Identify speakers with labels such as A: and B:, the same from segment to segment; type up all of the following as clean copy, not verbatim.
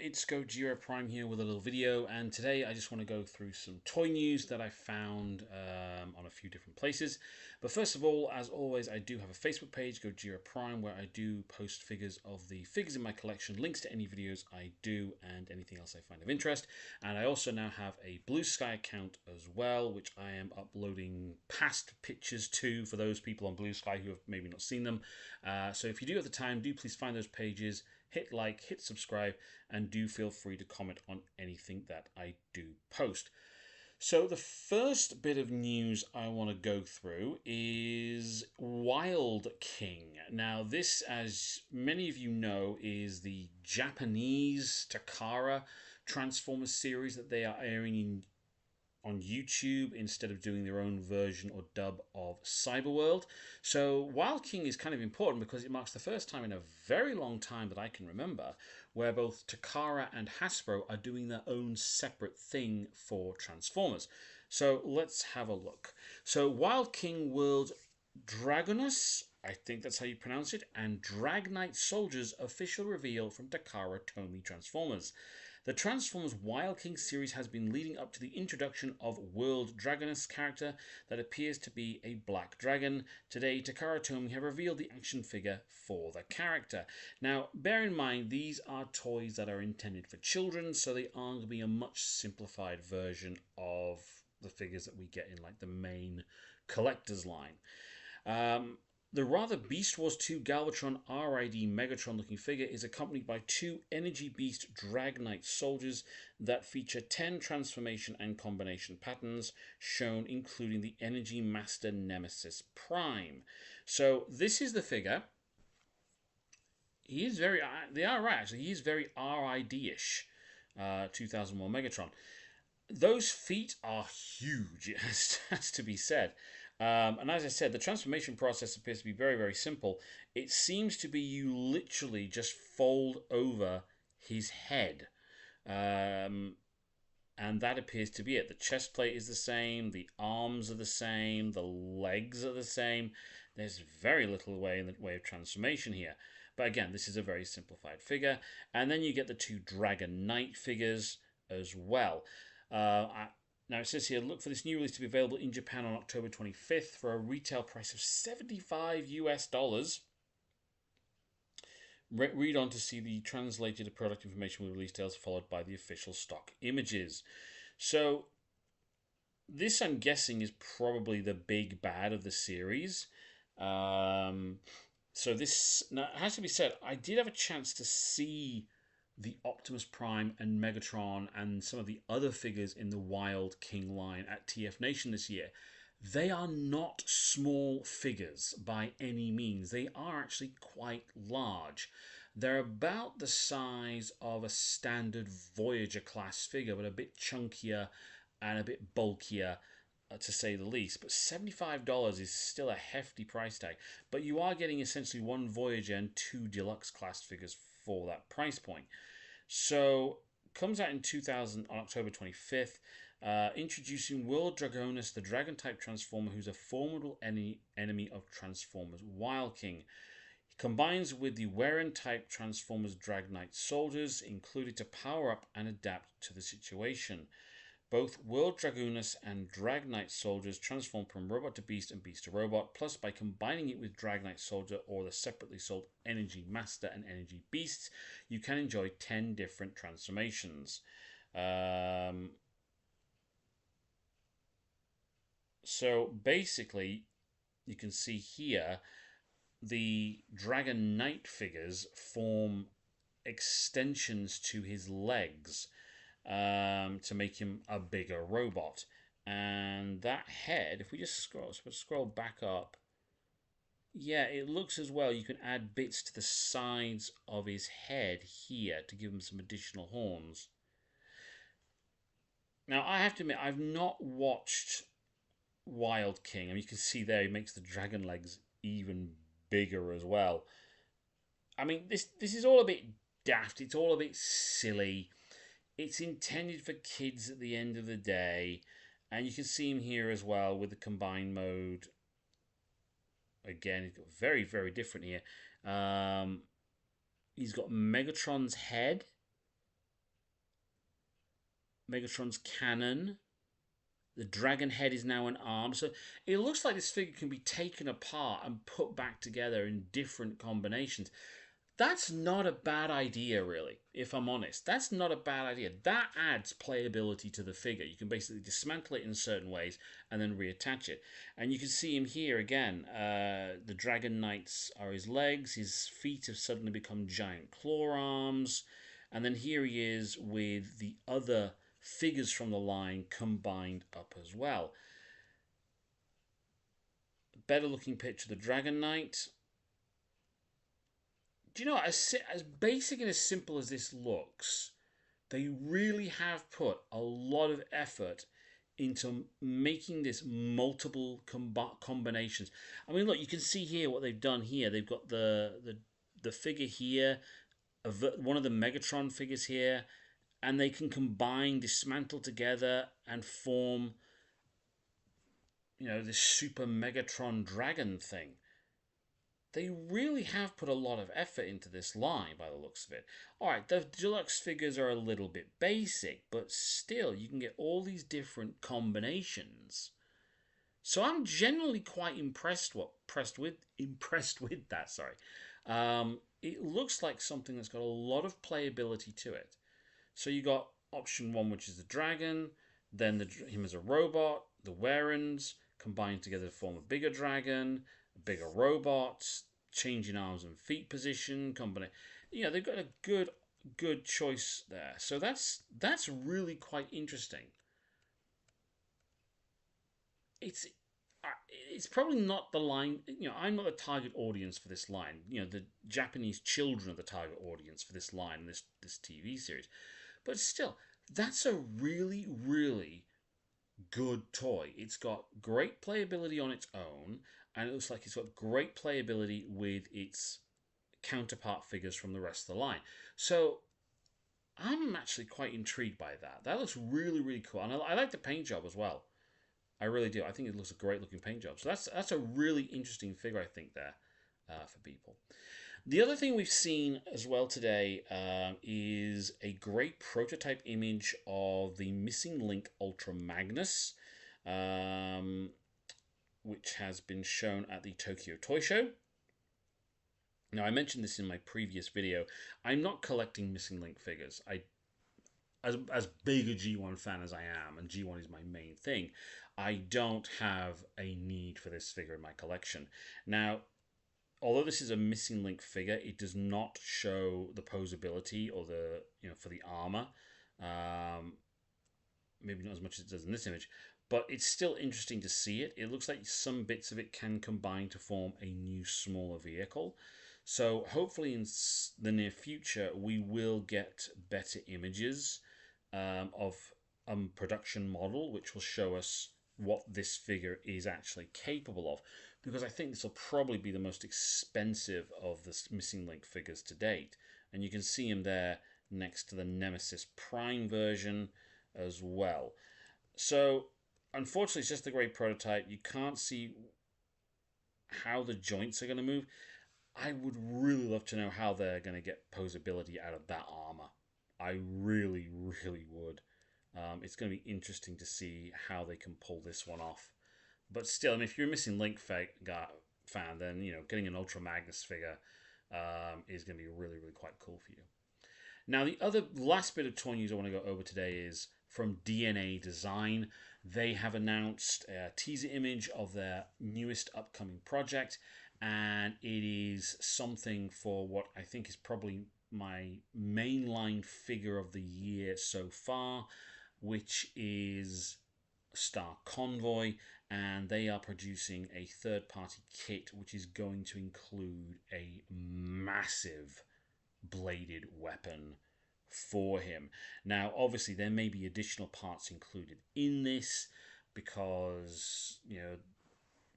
A: it's Gojira Prime here with a little video, and today I just want to go through some toy news that I found on a few different places. But first of all, as always, I do have a Facebook page, Gojira Prime, where I do post figures of the figures in my collection, links to any videos I do, and anything else I find of interest. And I also now have a Blue Sky account as well, which I am uploading past pictures to for those people on Blue Sky who have maybe not seen them. So if you do have the time, do please find those pages, hit like, hit subscribe, and do feel free to comment on anything that I do post. So the first bit of news I want to go through is Wild King. Now this, as many of you know, is the Japanese Takara Transformers series that they are airing on YouTube instead of doing their own version or dub of Cyberworld. So Wild King is kind of important because it marks the first time in a very long time that I can remember where both Takara and Hasbro are doing their own separate thing for Transformers. So let's have a look. So Wild King World Dragonus, I think that's how you pronounce it, and Dragnite Soldiers official reveal from Takara Tomy Transformers. The Transformers Wild King series has been leading up to the introduction of World Dragonus character that appears to be a black dragon. Today, Takara Tomy have revealed the action figure for the character. Now, bear in mind, these are toys that are intended for children, so they are going to be a much simplified version of the figures that we get in like the main collector's line. The rather Beast Wars 2 Galvatron RID Megatron looking figure is accompanied by two Energy Beast Dragnite soldiers that feature 10 transformation and combination patterns shown, including the Energy Master Nemesis Prime. So this is the figure. He is very, they are right actually, he is very RID-ish, 2001 Megatron. Those feet are huge, it has to be said. And as I said, the transformation process appears to be very, very simple. It seems to be you literally just fold over his head. And that appears to be it. The chest plate is the same, the arms are the same, the legs are the same. There's very little way in the way of transformation here. But again, this is a very simplified figure. And then you get the two Dragon Knight figures as well. Now it says here, look for this new release to be available in Japan on October 25th for a retail price of $75 US. Read on to see the translated product information with release details followed by the official stock images. So this, I'm guessing, is probably the big bad of the series. So this, now it has to be said, I did have a chance to see the Optimus Prime and Megatron and some of the other figures in the Wild King line at TF Nation this year. They are not small figures by any means. They are actually quite large. They're about the size of a standard Voyager class figure, but a bit chunkier and a bit bulkier, to say the least. But $75 is still a hefty price tag. But you are getting essentially one Voyager and two deluxe class figures for that price point. So comes out in 2000 on October 25th, introducing World Dragonus, the dragon type transformer who's a formidable enemy of Transformers Wild King. He combines with the Weren type Transformers Dragnite soldiers included to power up and adapt to the situation. Both World Dragonus and Dragnite soldiers transform from robot to beast and beast to robot, plus by combining it with Dragnite soldier or the separately sold Energy Master and Energy Beasts, you can enjoy 10 different transformations. So basically, you can see here, the Dragon Knight figures form extensions to his legs, to make him a bigger robot. And that head, if we just scroll back up, yeah, it looks as well. You can add bits to the sides of his head here to give him some additional horns. Now, I have to admit, I've not watched Wild King. I mean, you can see there he makes the dragon legs even bigger as well. I mean, this is all a bit daft. It's all a bit silly. It's intended for kids at the end of the day. And you can see him here as well with the combined mode. Again, it's got very, very different here. He's got Megatron's head. Megatron's cannon. The dragon head is now an arm. So it looks like this figure can be taken apart and put back together in different combinations. That's not a bad idea, really, if I'm honest. That's not a bad idea. That adds playability to the figure. You can basically dismantle it in certain ways and then reattach it. And you can see him here again. The Dragon Knights are his legs. His feet have suddenly become giant claw arms. And then here he is with the other figures from the line combined up as well. Better looking picture of the Dragon Knight. Do you know, as basic and as simple as this looks, they really have put a lot of effort into making this multiple combinations. I mean, look, you can see here what they've done here. They've got the figure here, one of the Megatron figures here, and they can combine, dismantle together, and form, this Super Megatron Dragon thing. They really have put a lot of effort into this line by the looks of it. Alright, the deluxe figures are a little bit basic, but still, you can get all these different combinations. So I'm generally quite impressed with that, sorry. It looks like something that's got a lot of playability to it. So you got option 1, which is the dragon, then him as a robot, the Warrens combined together to form a bigger dragon, bigger robots, changing arms and feet position, they've got a good choice there. So that's really quite interesting. It's probably not the line. I'm not the target audience for this line. The Japanese children are the target audience for this line, this TV series. But still, that's a really, really good toy. It's got great playability on its own, and it looks like it's got great playability with its counterpart figures from the rest of the line. So I'm actually quite intrigued by that. That looks really, really cool. And I like the paint job as well. I really do. I think it looks a great looking paint job. So that's a really interesting figure, I think, there for people. The other thing we've seen as well today is a great prototype image of the Missing Link Ultra Magnus, which has been shown at the Tokyo Toy Show. Now, I mentioned this in my previous video. I'm not collecting Missing Link figures. As big a G1 fan as I am, and G1 is my main thing, I don't have a need for this figure in my collection. Now, although this is a Missing Link figure, it does not show the posability or the for the armor. Maybe not as much as it does in this image, but it's still interesting to see it. It looks like some bits of it can combine to form a new smaller vehicle. So hopefully in the near future we will get better images of a production model which will show us what this figure is actually capable of, because I think this will probably be the most expensive of the Missing Link figures to date. And you can see him there next to the Nemesis Prime version as well. So unfortunately it's just a great prototype. You can't see how the joints are going to move. I would really love to know how they're going to get posability out of that armor. I really, really would. It's going to be interesting to see how they can pull this one off. But still, I mean, if you're a Missing Link fan, then getting an Ultra Magnus figure is going to be really, really quite cool for you. Now, the last bit of toy news I want to go over today is from DNA Design. They have announced a teaser image of their newest upcoming project, and it is something for what I think is probably my mainline figure of the year so far, which is Star Convoy, and they are producing a third-party kit which is going to include a massive bladed weapon for him. Now, obviously, there may be additional parts included in this because,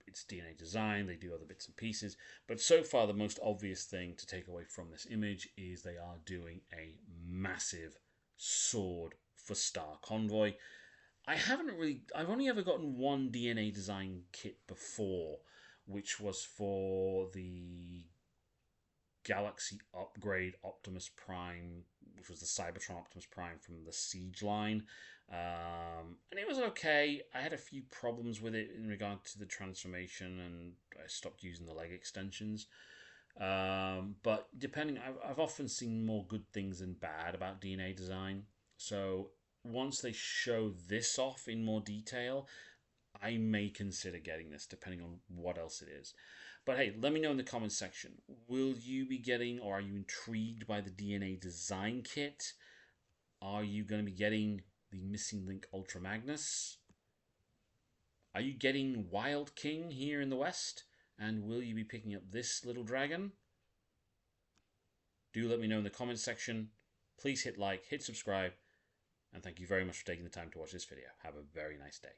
A: it's DNA Design, they do other bits and pieces, but so far the most obvious thing to take away from this image is they are doing a massive sword for Star Convoy. I've only ever gotten one DNA Design kit before, which was for the Galaxy Upgrade Optimus Prime which was the Cybertron Optimus Prime from the Siege line. And it was okay. I had a few problems with it in regard to the transformation, and I stopped using the leg extensions. But depending, I've often seen more good things than bad about DNA design. So once they show this off in more detail, I may consider getting this, depending on what else it is. But hey, let me know in the comments section. Will you be getting, or are you intrigued by the DNA design kit? Are you going to be getting the Missing Link Ultra Magnus? Are you getting Wild King here in the West? And will you be picking up this little dragon? Do let me know in the comments section. Please hit like, hit subscribe, and thank you very much for taking the time to watch this video. Have a very nice day.